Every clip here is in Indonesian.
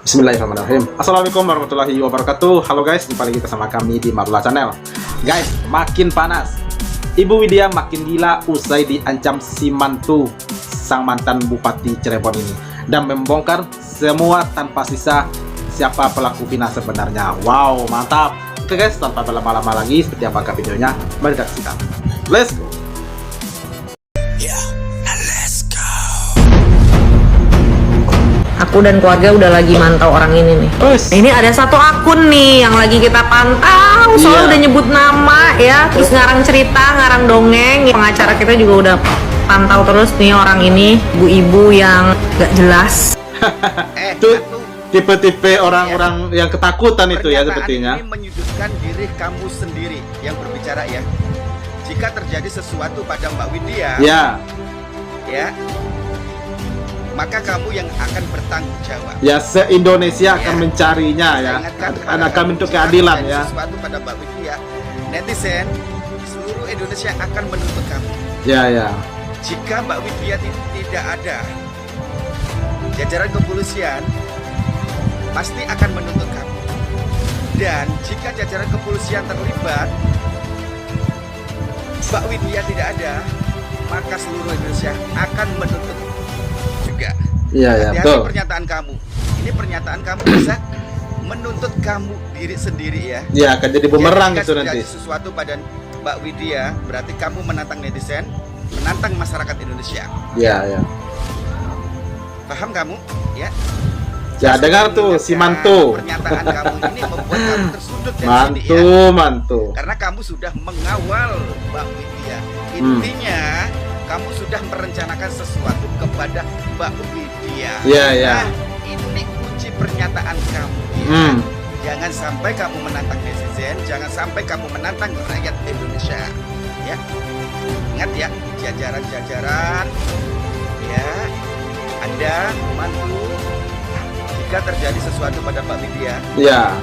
Bismillahirrahmanirrahim. Assalamualaikum warahmatullahi wabarakatuh. Halo guys, jumpa lagi bersama kami di Marula Channel. Guys, makin panas. Ibu Widya makin gila usai diancam si mantu sang mantan Bupati Cirebon ini dan membongkar semua tanpa sisa siapa pelaku fitnah sebenarnya. Wow, mantap. Oke guys, tanpa berlama-lama lagi, seperti apakah videonya? Mari kita saksikan. Let's go. Aku dan keluarga udah lagi mantau orang ini nih. Ini ada satu akun nih yang lagi kita pantau. Soalnya udah nyebut nama ya, terus ngarang cerita, ngarang dongeng. Pengacara kita juga udah pantau terus nih orang ini, ibu-ibu yang gak jelas. Itu tipe-tipe orang-orang yang ketakutan itu ya sepertinya. Ini menyudutkan diri kamu sendiri yang berbicara ya. Jika terjadi sesuatu pada Mbak Widya, ya, maka kamu yang akan bertanggung jawab. Ya, se-Indonesia akan mencarinya ya. Akan bentuk keadilan ya. Sesuatu pada Mbak Widya, netizen seluruh Indonesia akan menuntut kamu. Ya. Jika Mbak Widya tidak ada, jajaran kepolisian pasti akan menuntut kamu. Dan jika jajaran kepolisian terlibat, Mbak Widya tidak ada, maka seluruh Indonesia akan menuntut juga. Iya, Hati-hati betul. pernyataan kamu. Ini pernyataan kamu bisa menuntut kamu diri sendiri ya. Ya, akan jadi bumerang Jika itu nanti. terjadi sesuatu pada Mbak Widya, berarti kamu menantang netizen, menantang masyarakat Indonesia. Ya. Paham kamu? Ya. Ya, dengar tuh si mantu. Pernyataan kamu ini membuat kamu tersudut dari sini ya. Mantu. Karena kamu sudah mengawal Mbak Widya. Intinya kamu sudah merencanakan sesuatu kepada Mbak Widya. Ya. Nah, ini kunci pernyataan kamu ya. Jangan sampai kamu menantang netizen, jangan sampai kamu menantang rakyat Indonesia. Ya. Ingat ya, jajaran-jajaran ya. Anda mantu, jika terjadi sesuatu pada Mbak Widya, Ya.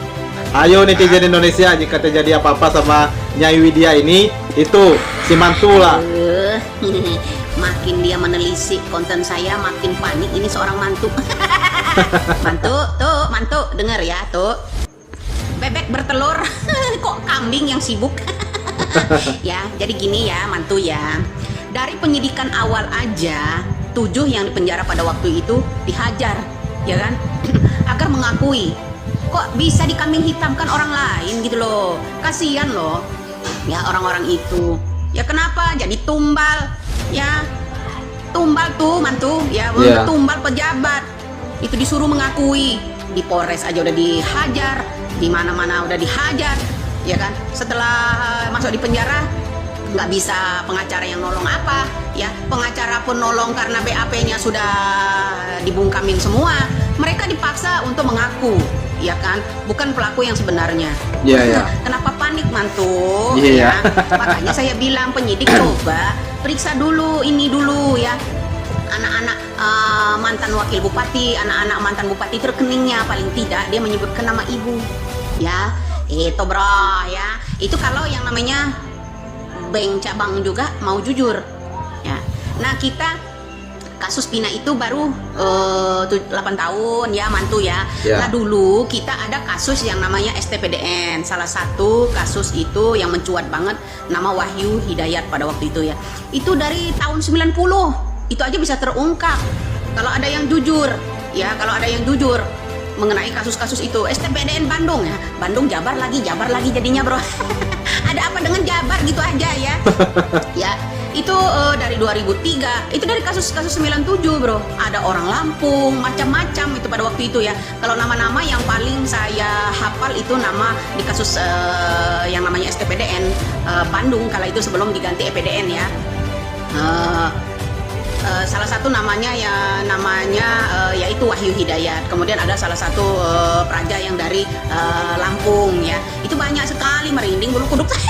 Ayo netizen Indonesia, jika terjadi apa-apa sama Nyai Widya ini, itu si mantu lah. Makin dia menelisik konten saya, makin panik. Ini seorang mantu. Mantu, dengar ya, tuh. Bebek bertelur, kok kambing yang sibuk? Ya, jadi gini ya, mantu ya. Dari penyidikan awal aja, 7 yang dipenjara pada waktu itu dihajar, ya kan? Agar mengakui. Kok bisa dikambing hitamkan orang lain gitu loh. Kasihan loh. Ya orang-orang itu. Ya kenapa jadi tumbal? Ya tumbal tuh mantu ya, tumbal pejabat itu disuruh mengakui. Di Polres aja udah dihajar, di mana-mana udah dihajar, ya kan. Setelah masuk di penjara nggak bisa pengacara yang nolong apa ya, pengacara pun nolong karena BAP-nya sudah dibungkamin semua. Mereka dipaksa untuk mengaku, ya kan, bukan pelaku yang sebenarnya. Iya. Kenapa panik mantu? Iya. Ya, makanya saya bilang penyidik coba periksa dulu ini dulu ya. Anak-anak mantan wakil bupati, anak-anak mantan bupati itu rekeningnya paling tidak dia menyebutkan nama ibu. Ya, itu bro ya. Itu kalau yang namanya bank cabang juga mau jujur. Ya. Nah, kita kasus Pina itu baru 8 tahun ya mantu ya. Nah dulu kita ada kasus yang namanya STPDN. Salah satu kasus itu yang mencuat banget nama Wahyu Hidayat pada waktu itu ya. Itu dari tahun 90. Itu aja bisa terungkap kalau ada yang jujur ya, kalau ada yang jujur mengenai kasus-kasus itu. STPDN Bandung ya. Bandung Jabar lagi jadinya bro. Ada apa dengan Jabar gitu aja ya. Ya. Itu dari 2003, itu dari kasus-kasus 97 bro. Ada orang Lampung, macam-macam itu pada waktu itu ya. Kalau nama-nama yang paling saya hafal itu nama di kasus yang namanya STPDN Bandung, kala itu sebelum diganti EPDN ya. Salah satu namanya yaitu Wahyu Hidayat. Kemudian ada salah satu praja yang dari Lampung ya. Itu banyak sekali, merinding bulu kuduk saya.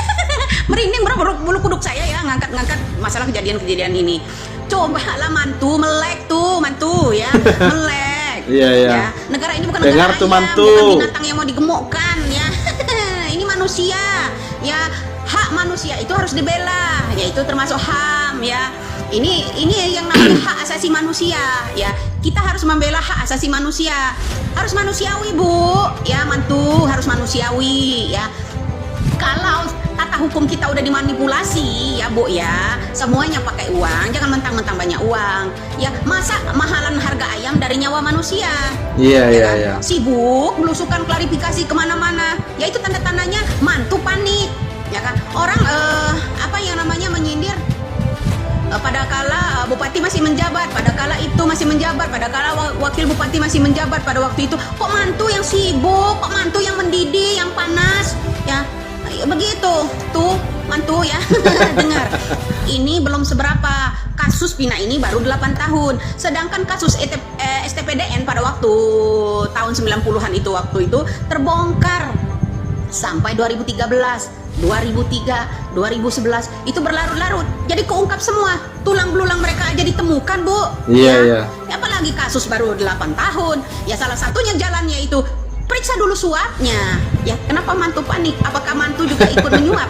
Merinding bulu kuduk saya ya ngangkat masalah kejadian-kejadian ini. Coba lah mantu, melek tuh mantu ya, melek. Iya. Ya, negara ini bukan negara ayam, bukan binatang yang mau digemukkan ya. Ini manusia ya, hak manusia itu harus dibela, yaitu termasuk HAM ya. Ini yang namanya hak asasi manusia ya. kita harus membela hak asasi manusia. Harus manusiawi, Bu. Ya, mantu harus manusiawi ya. Kalau tata hukum kita udah dimanipulasi ya, Bu ya, semuanya pakai uang, jangan mentang-mentang banyak uang. Ya, masa mahalan harga ayam dari nyawa manusia? Iya, Ya iya, kan? iya. Sibuk belusukan klarifikasi kemana-mana. Ya itu tanda-tandanya mantu panik, ya kan? Orang apa yang namanya menyindir pada kala bupati masih menjabat, pada kala itu masih menjabat, pada kala wakil bupati masih menjabat pada waktu itu. Kok mantu yang sibuk, kok mantu yang mendidih, yang panas, ya begitu tuh mantu ya. Dengar, ini belum seberapa. Kasus Pina ini baru 8 tahun, sedangkan kasus STPDN pada waktu tahun 90-an itu terbongkar sampai 2013, 2003, 2011 itu berlarut-larut. Jadi keungkap semua, tulang belulang mereka aja ditemukan, Bu. Iya, Ya. iya. Apalagi kasus baru 8 tahun. Ya salah satunya jalannya itu periksa dulu suapnya. Ya, kenapa mantu panik? Apakah mantu juga ikut menyuap?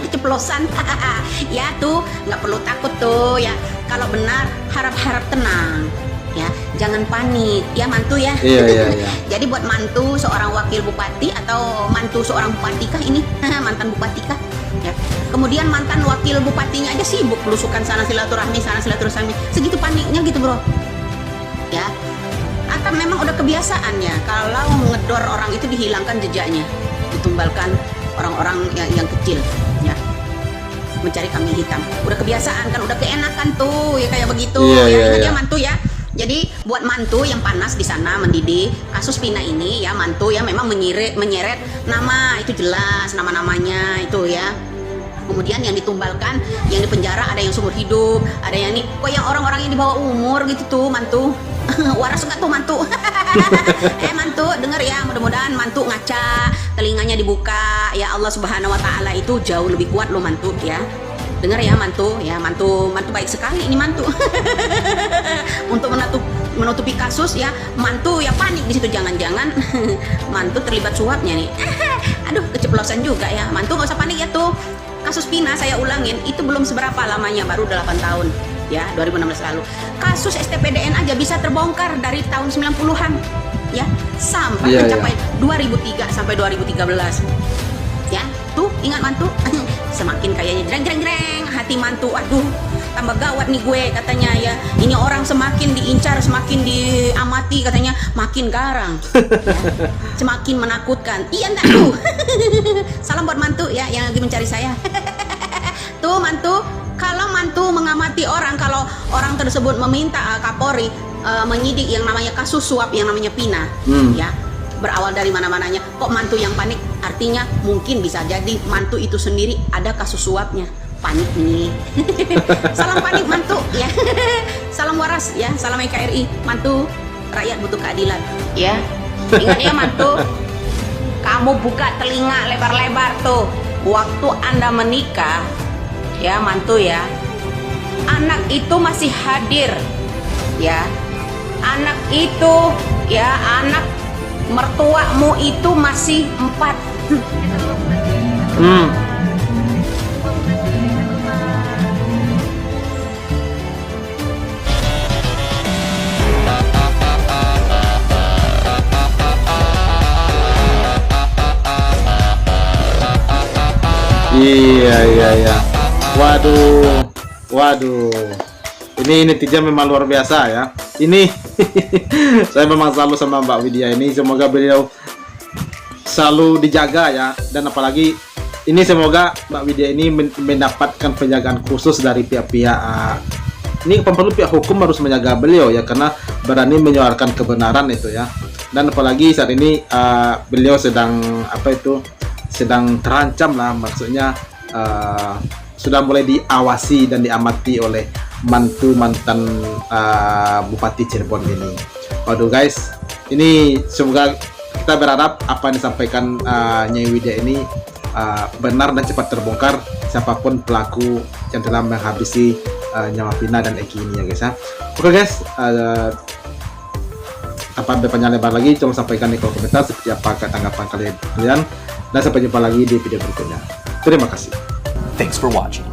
Keceplosan. Ya tuh, nggak perlu takut tuh ya. Kalau benar harap-harap tenang. Ya, jangan panik. Ya mantu ya. Iya, iya, iya. Jadi buat mantu seorang wakil bupati atau mantu seorang bupati kah ini? Mantan bupati kah? Ya. Kemudian mantan wakil bupatinya aja sibuk belusukan sana silaturahmi, segitu paniknya gitu, Bro. Ya. Atau memang udah kebiasaan ya kalau ngedor orang itu dihilangkan jejaknya, ditumbalkan orang-orang yang kecil ya, mencari kambing hitam. Udah kebiasaan kan, udah keenakan tuh ya kayak begitu. Iya, Ya iya, ingat iya. ya mantu ya. Jadi buat mantu yang panas di sana mendidih kasus Pina ini ya, mantu ya memang menyeret nama itu jelas, nama-namanya itu ya. Kemudian yang ditumbalkan, yang dipenjara ada yang seumur hidup, ada yang nih kok yang orang-orang yang di bawah umur gitu tuh mantu. Waras nggak tuh mantu? Mantu denger ya, mudah-mudahan mantu ngaca, telinganya dibuka ya. Allah Subhanahu Wa Taala itu jauh lebih kuat loh mantu ya. Dengar ya mantu baik sekali ini mantu. Untuk menutupi kasus ya, mantu ya panik di situ, jangan-jangan mantu terlibat suapnya nih. Aduh, keceplosan juga ya. Mantu nggak usah panik ya tuh. Kasus Pina saya ulangin itu belum seberapa lamanya, baru 8 tahun ya, 2016 lalu. Kasus STPDN aja bisa terbongkar dari tahun 90-an ya sampai Iya, mencapai 2003 sampai 2013. Ya, tuh ingat mantu. Semakin kayaknya jreng hati mantu. Aduh, tambah gawat nih gue katanya ya. Ini orang semakin diincar, semakin diamati katanya, makin garang. Ya, semakin menakutkan. Iya enggak tuh? Salam buat mantu ya yang lagi mencari saya. Tuh mantu, kalau mantu mengamati orang, kalau orang tersebut meminta Kapolri menyidik yang namanya kasus suap yang namanya Pina, ya berawal dari mana-mananya, kok mantu yang panik? Artinya mungkin bisa jadi mantu itu sendiri ada kasus suapnya. Panik nih. Salam panik mantu ya. Salam waras ya, salam NKRI. Mantu, rakyat butuh keadilan ya. Ingat ya mantu, kamu buka telinga lebar-lebar tuh waktu Anda menikah ya mantu ya. Anak itu masih hadir ya. Anak itu ya, anak mertuamu itu masih 4. Iya. Waduh. Ini netizen memang luar biasa ya. Ini saya memang selalu sama Mbak Widya ini, semoga beliau selalu dijaga ya, dan apalagi ini semoga Mbak Widya ini mendapatkan penjagaan khusus dari pihak-pihak ini, perlu pihak hukum harus menjaga beliau ya, karena berani menyuarakan kebenaran itu ya. Dan apalagi saat ini beliau sedang sedang terancam lah, maksudnya sudah mulai diawasi dan diamati oleh mantan Bupati Cirebon ini. Waduh guys, ini semoga kita berharap apa yang disampaikan Nyai Widya ini benar dan cepat terbongkar siapapun pelaku yang telah menghabisi nyawa Pina dan Eki ini ya guys ya. Oke guys, tanpa berpanjang lebar lagi, coba sampaikan di kolom komentar seperti apa tanggapan kalian, dan sampai jumpa lagi di video berikutnya. Terima kasih. Thanks for watching.